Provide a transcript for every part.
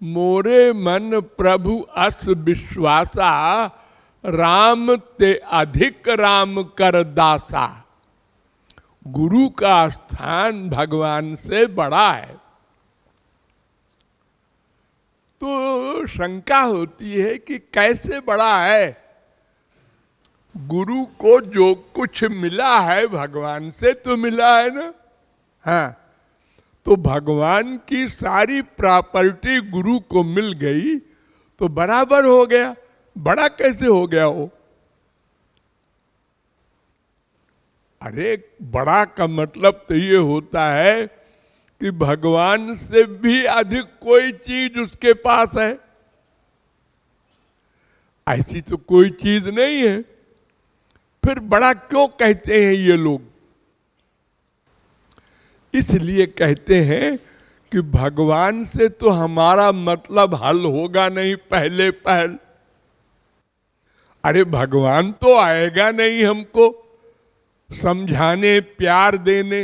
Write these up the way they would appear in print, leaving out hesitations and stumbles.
मोरे मन प्रभु अस विश्वासा, राम ते अधिक राम कर दासा। गुरु का स्थान भगवान से बड़ा है। तो शंका होती है कि कैसे बड़ा है। गुरु को जो कुछ मिला है भगवान से तो मिला है ना। हाँ, तो भगवान की सारी प्रॉपर्टी गुरु को मिल गई तो बराबर हो गया। बड़ा कैसे हो गया वो? अरे बड़ा का मतलब तो ये होता है कि भगवान से भी अधिक कोई चीज उसके पास है। ऐसी तो कोई चीज नहीं है, फिर बड़ा क्यों कहते हैं ये लोग? इसलिए कहते हैं कि भगवान से तो हमारा मतलब हल होगा नहीं पहले पहल। अरे भगवान तो आएगा नहीं हमको समझाने, प्यार देने।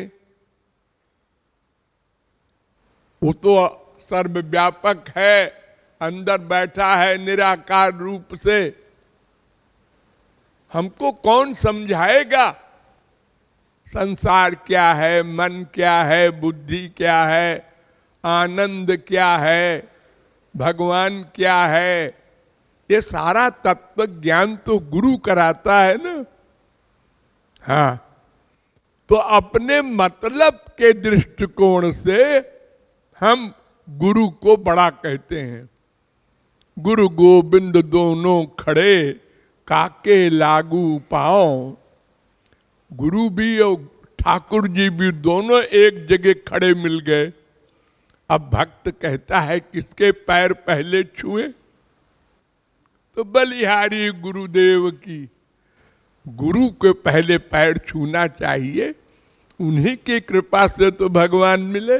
वो तो सर्वव्यापक है, अंदर बैठा है निराकार रूप से। हमको कौन समझाएगा संसार क्या है, मन क्या है, बुद्धि क्या है, आनंद क्या है, भगवान क्या है? ये सारा तत्व ज्ञान तो गुरु कराता है ना। हाँ, तो अपने मतलब के दृष्टिकोण से हम गुरु को बड़ा कहते हैं। गुरु गोविंद दोनों खड़े, काके लागू पांव। गुरु भी और ठाकुर जी भी दोनों एक जगह खड़े मिल गए। अब भक्त कहता है किसके पैर पहले छुए? तो बलिहारी गुरुदेव की। गुरु के पहले पैर छूना चाहिए, उन्हीं की कृपा से तो भगवान मिले।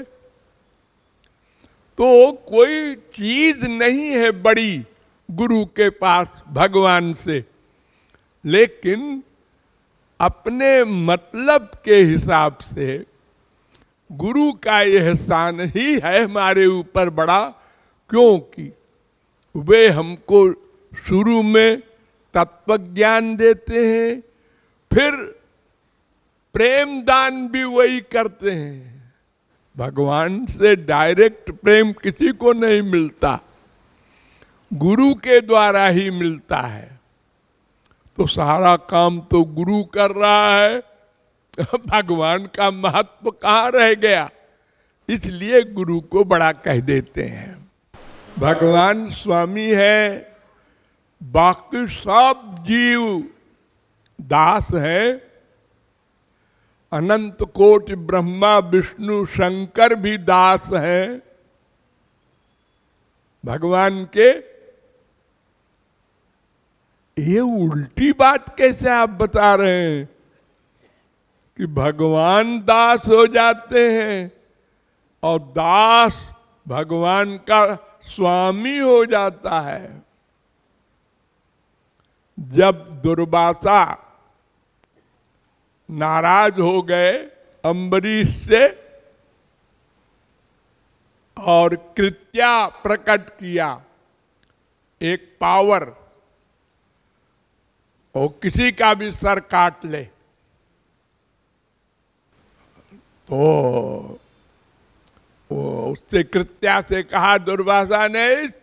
तो कोई चीज नहीं है बड़ी गुरु के पास भगवान से, लेकिन अपने मतलब के हिसाब से गुरु का यह स्थान ही है हमारे ऊपर बड़ा। क्योंकि वे हमको शुरू में तत्व ज्ञान देते हैं, फिर प्रेम दान भी वही करते हैं। भगवान से डायरेक्ट प्रेम किसी को नहीं मिलता, गुरु के द्वारा ही मिलता है। तो सारा काम तो गुरु कर रहा है, भगवान का महत्व कहाँ रह गया? इसलिए गुरु को बड़ा कह देते हैं। भगवान स्वामी है, बाकी सब जीव दास है। अनंत कोटि ब्रह्मा विष्णु शंकर भी दास हैं भगवान के। ये उल्टी बात कैसे आप बता रहे हैं कि भगवान दास हो जाते हैं और दास भगवान का स्वामी हो जाता है? जब दुर्वासा नाराज हो गए अम्बरीश से और कृत्या प्रकट किया, एक पावर, वो किसी का भी सर काट ले, तो वो उससे कृत्या से कहा दुर्वासा ने, इस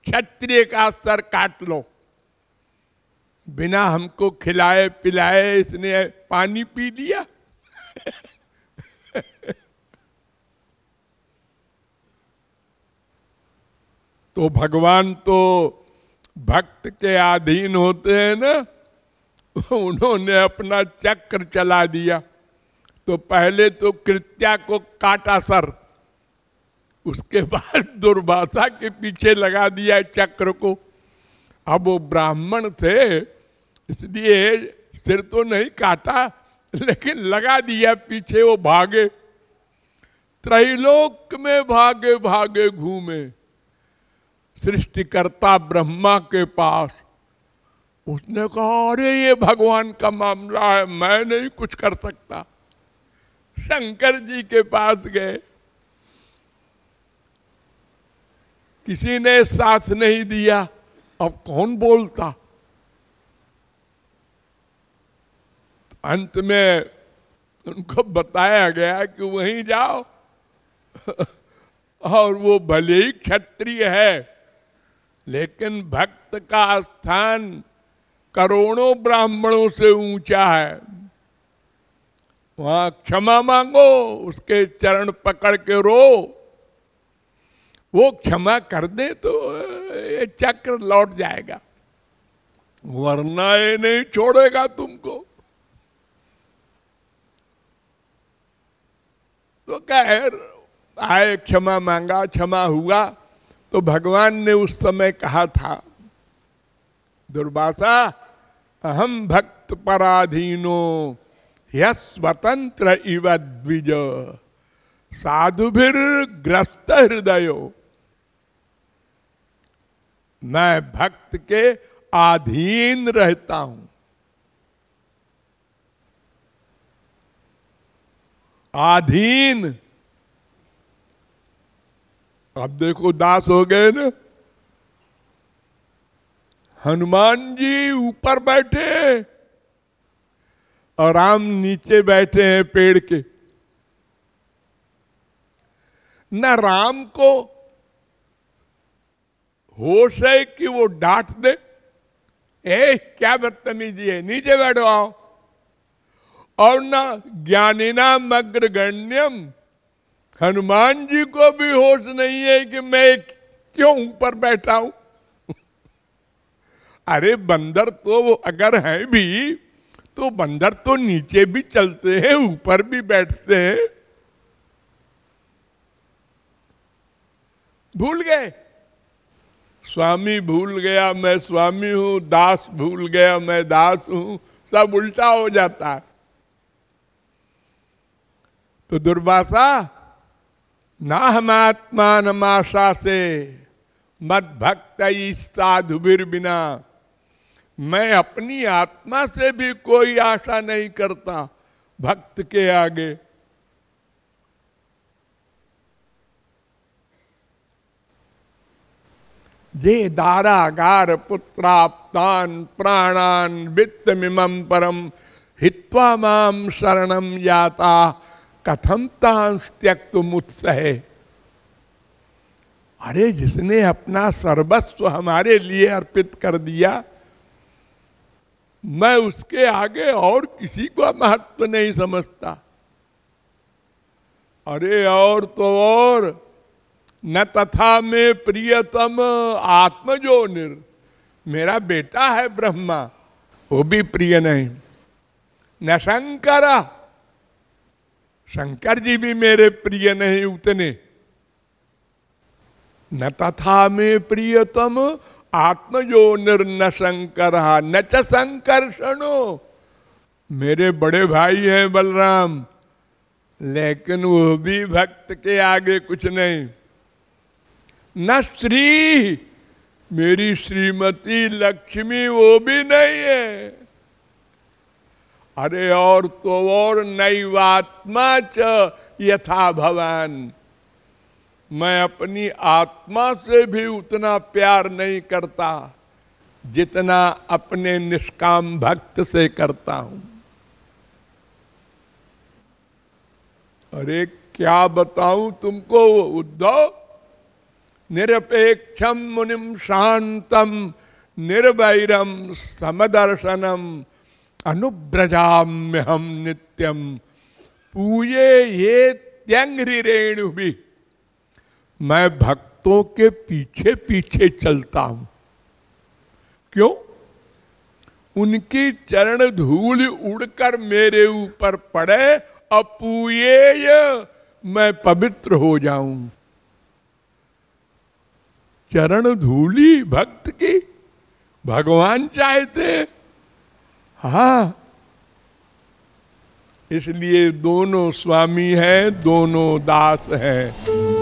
क्षत्रिय का सर काट लो। बिना हमको खिलाए पिलाए इसने पानी पी लिया। तो भगवान तो भक्त के अधीन होते हैं ना, उन्होंने अपना चक्र चला दिया। तो पहले तो कृत्या को काटा सर, उसके बाद दुर्वासा के पीछे लगा दिया चक्र को। अब वो ब्राह्मण थे इसलिए सिर तो नहीं काटा, लेकिन लगा दिया पीछे, वो भागे, त्रैलोक में भागे भागे घूमे सृष्टिकर्ता ब्रह्मा के पास। उसने कहा अरे ये भगवान का मामला है, मैं नहीं कुछ कर सकता। शंकर जी के पास गए, किसी ने साथ नहीं दिया, अब कौन बोलता। अंत में उनको बताया गया कि वहीं जाओ और वो भले ही क्षत्रिय है, लेकिन भक्त का स्थान करोड़ों ब्राह्मणों से ऊंचा है। वहां क्षमा मांगो, उसके चरण पकड़ के रो, वो क्षमा कर दे तो ये चक्र लौट जाएगा, वरना ये नहीं छोड़ेगा तुमको। तो कहे आए, क्षमा मांगा, क्षमा हुआ। तो भगवान ने उस समय कहा था, दुर्वासा अहम भक्त पराधीनो स्वतंत्र इव द्विज साधुभिर ग्रस्त हृदयो। मैं भक्त के अधीन रहता हूं। अधीन, अब देखो दास हो गए ना। हनुमान जी ऊपर बैठे और राम नीचे बैठे हैं पेड़ के। न राम को होश है कि वो डांट दे, ए क्या बदतमीजी है, नीचे बैठो आओ। और न ज्ञानिनाम अग्रगण्यम, हनुमान जी को भी होश नहीं है कि मैं क्यों ऊपर बैठा हूं। अरे बंदर तो वो अगर हैं भी तो बंदर तो नीचे भी चलते हैं, ऊपर भी बैठते हैं। भूल गए, स्वामी भूल गया मैं स्वामी हूं, दास भूल गया मैं दास हूं, सब उल्टा हो जाता है। तो दुर्वासा ना हम आत्मा से मद भक्त साधुवीर बिना, मैं अपनी आत्मा से भी कोई आशा नहीं करता भक्त के आगे। ये दारागार पुत्राप्तान प्राणान वित्तमिमं परम हित्वा माम शरणम याता कथम तांस त्यक्तुम उत्सहे। अरे जिसने अपना सर्वस्व हमारे लिए अर्पित कर दिया, मैं उसके आगे और किसी को महत्व नहीं समझता। अरे और तो और, न तथा में प्रियतम आत्मजोनिर, मेरा बेटा है ब्रह्मा, वो भी प्रिय नहीं। न शंकर, शंकर जी भी मेरे प्रिय नहीं उतने। न तथा में प्रियतम आत्मजोनिर्न शंकर न च संकर्षणो, मेरे बड़े भाई हैं बलराम, लेकिन वो भी भक्त के आगे कुछ नहीं। न श्री, मेरी श्रीमती लक्ष्मी वो भी नहीं है। अरे और तो और, नैवात्मा च यथा भवान, मैं अपनी आत्मा से भी उतना प्यार नहीं करता जितना अपने निष्काम भक्त से करता हूं। अरे क्या बताऊं तुमको उद्धव, निरपेक्षम मुनिम शांतम निर्वैरम समदर्शनम अनुब्रजाम्य हम नित्यम पूये ये त्यंग्रि रेणु भी। मैं भक्तों के पीछे पीछे चलता हूं। क्यों? उनकी चरण धूल उड़कर मेरे ऊपर पड़े, अपूयेय मैं पवित्र हो जाऊं। चरण धूली भक्त की भगवान चाहते। हाँ, इसलिए दोनों स्वामी हैं, दोनों दास हैं।